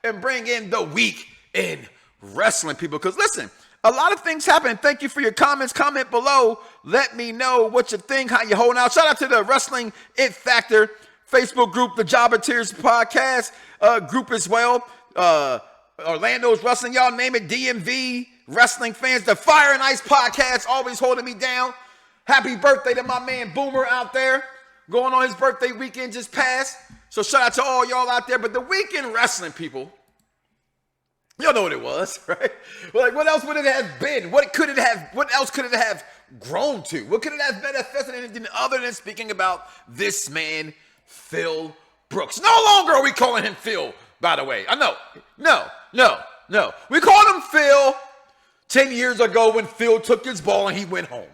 and bring in the week in wrestling, people. Because listen, a lot of things happen. Thank you for your comments. Comment below. Let me know what you think, how you holding out. Shout out to the Wrestling It Factor Facebook group, the Jobber Tears podcast group as well. Orlando's Wrestling, y'all name it. DMV Wrestling fans, the Fire and Ice podcast always holding me down. Happy birthday to my man Boomer out there. Going on his birthday weekend just passed. So shout out to all y'all out there. But the weekend wrestling, people, y'all know what it was, right? Like, what else would it have been? What else could it have grown to? What could it have manifested anything other than speaking about this man, Phil Brooks? No longer are we calling him Phil, by the way. I know. No. We called him Phil 10 years ago when Phil took his ball and he went home.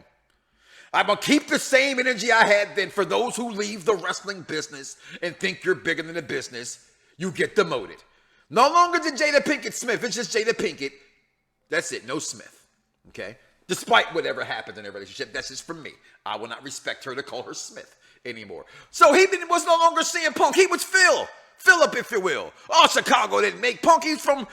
I'm going to keep the same energy I had then. For those who leave the wrestling business and think you're bigger than the business, you get demoted. No longer the Jada Pinkett Smith. It's just Jada Pinkett. That's it. No Smith. Okay? Despite whatever happens in their relationship, that's just from me. I will not respect her to call her Smith anymore. So he was no longer CM Punk. He was Phil. Philip, if you will. Oh, Chicago didn't make Punk. He's from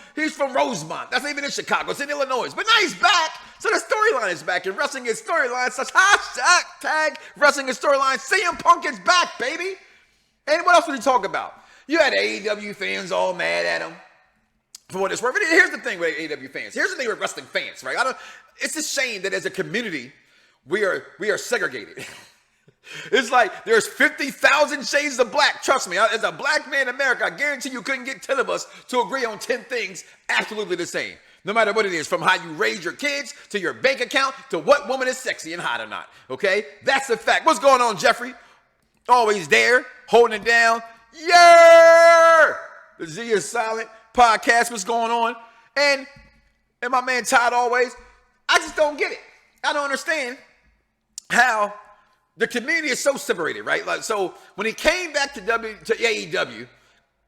Rosemont. That's not even in Chicago. It's in Illinois. But now he's back. So the storyline is back. And wrestling is storyline. Such hashtag wrestling is storyline. CM Punk is back, baby. And what else would he talk about? You had AEW fans all mad at him for what it's worth. Here's the thing with AEW fans. Here's the thing with wrestling fans, right? It's a shame that as a community, we are segregated. It's like there's 50,000 shades of black. Trust me, as a black man in America, I guarantee you couldn't get 10 of us to agree on 10 things absolutely the same. No matter what it is, from how you raise your kids, to your bank account, to what woman is sexy and hot or not. Okay? That's the fact. What's going on, Jeffrey? Always there, holding it down. Yeah! The Z is Silent podcast. What's going on? And my man Todd always. I just don't get it. I don't understand how the community is so separated, right? Like, so when he came back to AEW,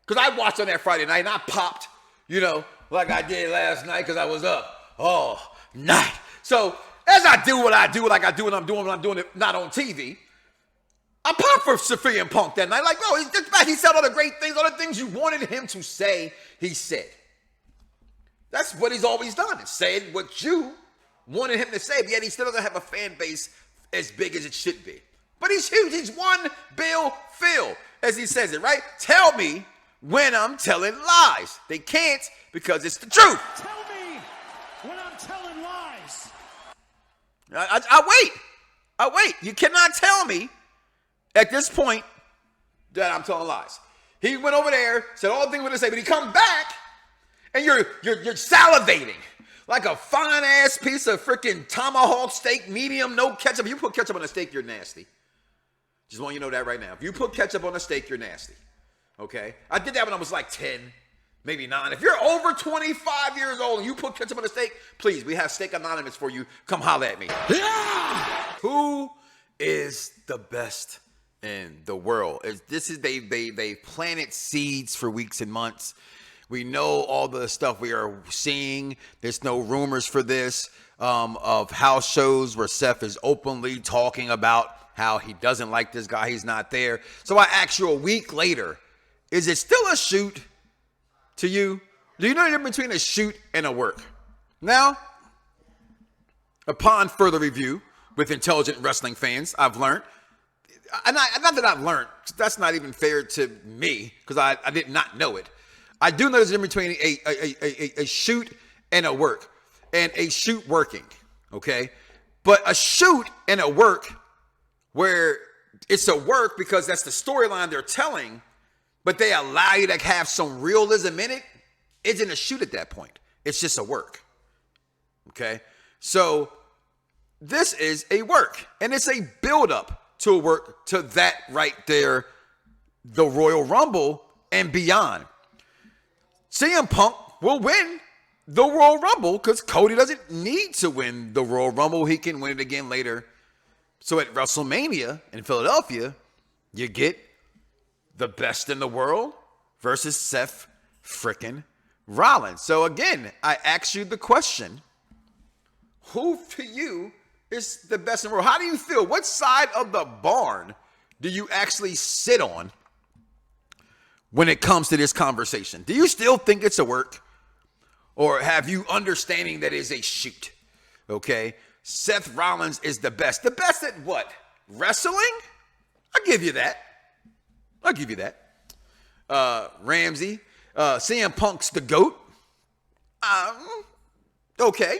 because I watched on that Friday night and I popped, like I did last night because I was up all night. So as I do what I do, like I do when I'm doing it not on TV, I popped for Sophia and Punk that night. Like, no, he's just back. He said all the great things, all the things you wanted him to say, he said. That's what he's always done. He said what you wanted him to say, but yet he still doesn't have a fan base as big as it should be. But he's huge. He's one Bill Phil, as he says it, right? Tell me when I'm telling lies. They can't because it's the truth. Tell me when I'm telling lies. I wait. You cannot tell me at this point that I'm telling lies. He went over there, said all the things he wanted to say, but he come back and you're salivating. Like a fine-ass piece of freaking tomahawk steak, medium, no ketchup. If you put ketchup on a steak, you're nasty. Just want you to know that right now. If you put ketchup on a steak, you're nasty. Okay? I did that when I was like 10, maybe 9. If you're over 25 years old and you put ketchup on a steak, please, we have Steak Anonymous for you. Come holler at me. Yeah! Who is the best in the world? They planted seeds for weeks and months. We know all the stuff we are seeing. There's no rumors for this of house shows where Seth is openly talking about how he doesn't like this guy. He's not there. So I ask you a week later, is it still a shoot to you? Do you know the difference between a shoot and a work? Now, upon further review with intelligent wrestling fans, I've learned, not that I've learned, that's not even fair to me because I did not know it. I do know there's a difference between a shoot and a work, and a shoot working, okay? But a shoot and a work where it's a work because that's the storyline they're telling, but they allow you to have some realism in it, isn't a shoot at that point. It's just a work, okay? So this is a work, and it's a build-up to a work to that right there, the Royal Rumble and beyond. CM Punk will win the Royal Rumble because Cody doesn't need to win the Royal Rumble. He can win it again later. So at WrestleMania in Philadelphia, you get the best in the world versus Seth frickin' Rollins. So again, I ask you the question, who for you is the best in the world? How do you feel? What side of the barn do you actually sit on when it comes to this conversation? Do you still think it's a work? Or have you understanding that it's a shoot? Okay. Seth Rollins is the best. The best at what? Wrestling? I'll give you that. Ramsey. CM Punk's the GOAT. Okay.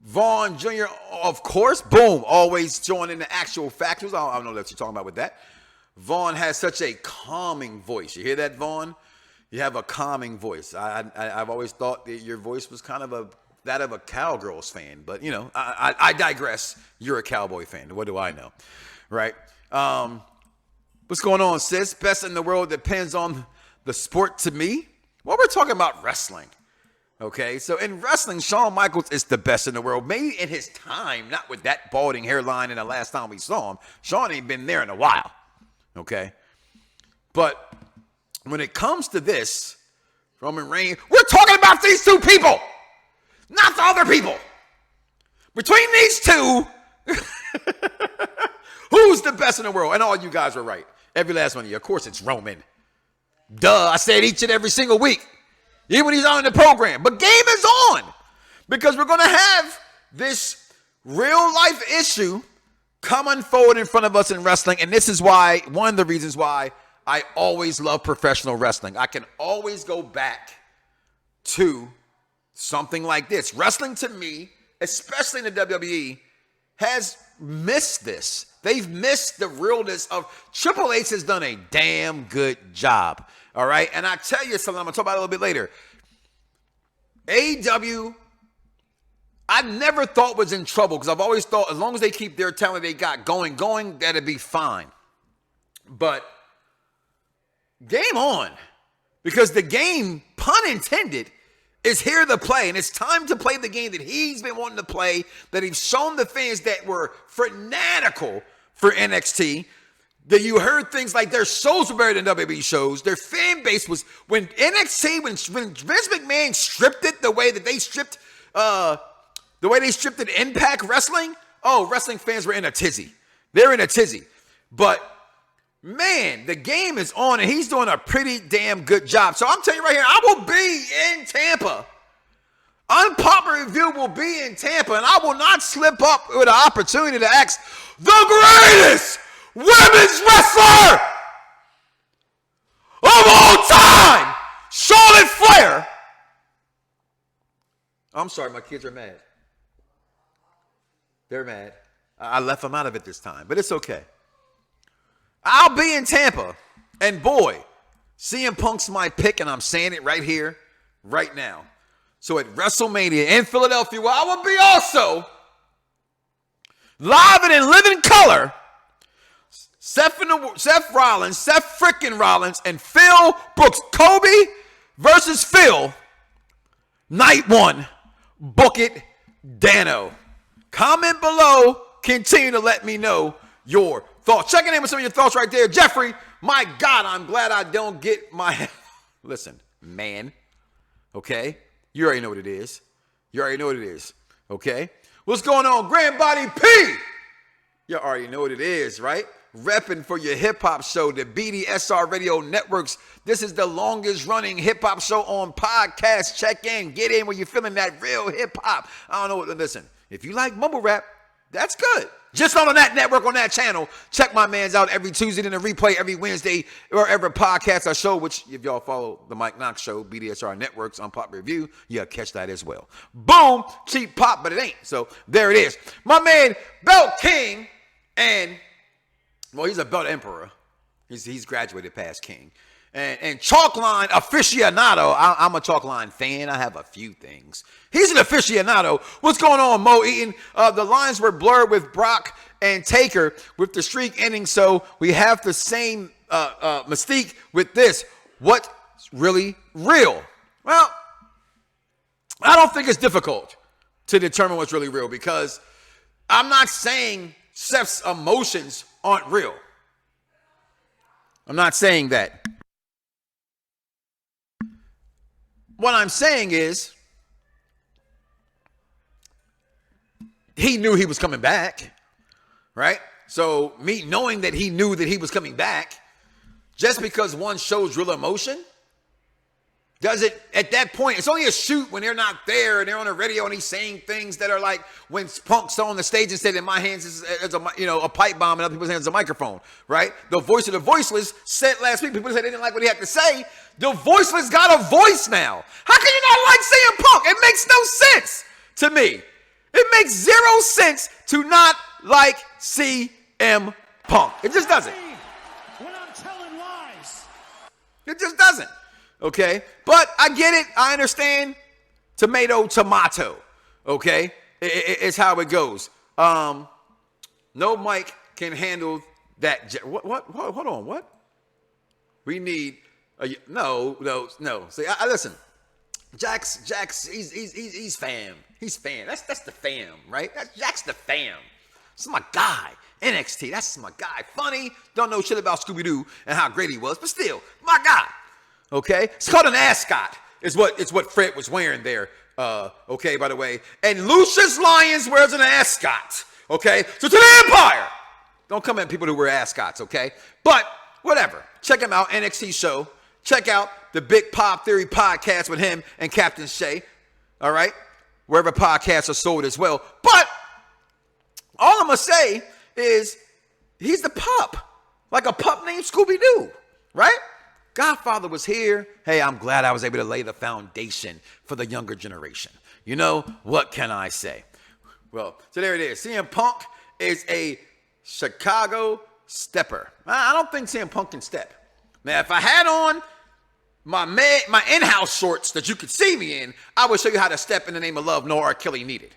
Vaughn Jr., of course. Boom. Always joining the actual factors. I don't know what you're talking about with that. Vaughn has such a calming voice. You hear that, Vaughn? You have a calming voice. I've always thought that your voice was kind of that of a Cowgirls fan. But, you know, I digress. You're a Cowboy fan. What do I know? Right? What's going on, sis? Best in the world depends on the sport to me. Well, we're talking about wrestling. Okay, so in wrestling, Shawn Michaels is the best in the world. Maybe in his time, not with that balding hairline and the last time we saw him. Shawn ain't been there in a while. Okay, but when it comes to this, Roman Reigns, we're talking about these two people, not the other people. Between these two, who's the best in the world? And all you guys were right. Every last one of you. Of course, it's Roman. Duh, I said each and every single week. Even when he's on the program. But game is on. Because we're going to have this real life issue come forward in front of us in wrestling. And this is why, one of the reasons why I always love professional wrestling. I can always go back to something like this. Wrestling to me, especially in the WWE, has missed this. They've missed the realness of Triple H has done a damn good job. All right. And I tell you something, I'm going to talk about it a little bit later. AEW, I never thought was in trouble because I've always thought as long as they keep their talent they got going, that'd be fine. But game on. Because the game, pun intended, is here to play. And it's time to play the game that he's been wanting to play, that he's shown the fans that were fanatical for NXT. That you heard things like their shows were better than WWE shows. Their fan base was, when NXT, when Vince McMahon stripped it the way that they stripped, it Impact Wrestling, wrestling fans were in a tizzy. They're in a tizzy. But, man, the game is on, and he's doing a pretty damn good job. So I'm telling you right here, I will be in Tampa. Unpopular Review will be in Tampa, and I will not slip up with an opportunity to ask the greatest women's wrestler of all time, Charlotte Flair. I'm sorry, my kids are mad. They're mad. I left them out of it this time, but it's okay. I'll be in Tampa, and boy, CM Punk's my pick, and I'm saying it right here, right now. So at WrestleMania in Philadelphia, where I will be also live and in living color, Seth freaking Rollins, and Phil Brooks. Kobe versus Phil. Night one. Book it, Dano. Comment below. Continue to let me know your thoughts. Checking in with some of your thoughts right there. Jeffrey, my God, I'm glad I don't get my... Listen, man. Okay? You already know what it is. Okay? What's going on, Grand Body P? You already know what it is, right? Repping for your hip-hop show, the BDSR Radio Networks. This is the longest-running hip-hop show on podcast. Check in. Get in when you're feeling that real hip-hop. I don't know what... Listen, if you like mumble rap, that's good. Just on that network, on that channel. Check my mans out every Tuesday and a replay every Wednesday, wherever podcasts are show, which if y'all follow the Mike Knoxxx Show, BDSR Networks on Pop Review, you'll catch that as well. Boom! Cheap pop, but it ain't. So there it is. My man, Belt King, and... Well, he's a belt emperor. He's graduated past king. And Chalkline aficionado. I'm a Chalkline fan. I have a few things. He's an aficionado. What's going on, Mo Eaton? The lines were blurred with Brock and Taker with the streak ending. So we have the same mystique with this. What's really real? Well, I don't think it's difficult to determine what's really real because I'm not saying Seth's emotions aren't real. I'm not saying that. What I'm saying is he knew he was coming back, right? So me knowing that he knew that he was coming back just because one shows real emotion, does it, at that point, it's only a shoot when they're not there and they're on the radio and he's saying things that are like when Punk's on the stage and said in my hands is a pipe bomb and other people's hands is a microphone, right? The voice of the voiceless said last week, people said they didn't like what he had to say. The voiceless got a voice now. How can you not like CM Punk? It makes no sense to me. It makes zero sense to not like CM Punk. It just doesn't. When I'm telling lies. It just doesn't. Okay? But I get it. I understand. Tomato. Okay? It's how it goes. No Mike can handle that. What? Hold on. What? We need no. See, I listen. Jax, he's fam. He's fam. That's the fam, right? Jack's the fam. This is my guy. NXT, that's my guy. Funny, don't know shit about Scooby-Doo and how great he was, but still, my guy. Okay? It's called an ascot. It's what Fred was wearing there. Okay, by the way. And Lucius Lyons wears an ascot. Okay? So to the Empire! Don't come at people who wear ascots, okay? But whatever. Check him out, NXT show. Check out the Big Pop Theory podcast with him and Captain Shay. All right? Wherever podcasts are sold as well. But all I'm going to say is he's the pup. Like a pup named Scooby-Doo. Right? Godfather was here. Hey, I'm glad I was able to lay the foundation for the younger generation. You know, what can I say? Well, so there it is. CM Punk is a Chicago stepper. I don't think CM Punk can step. Now, if I had on my in-house shorts that you could see me in, I would show you how to step in the name of love no R. Kelly needed.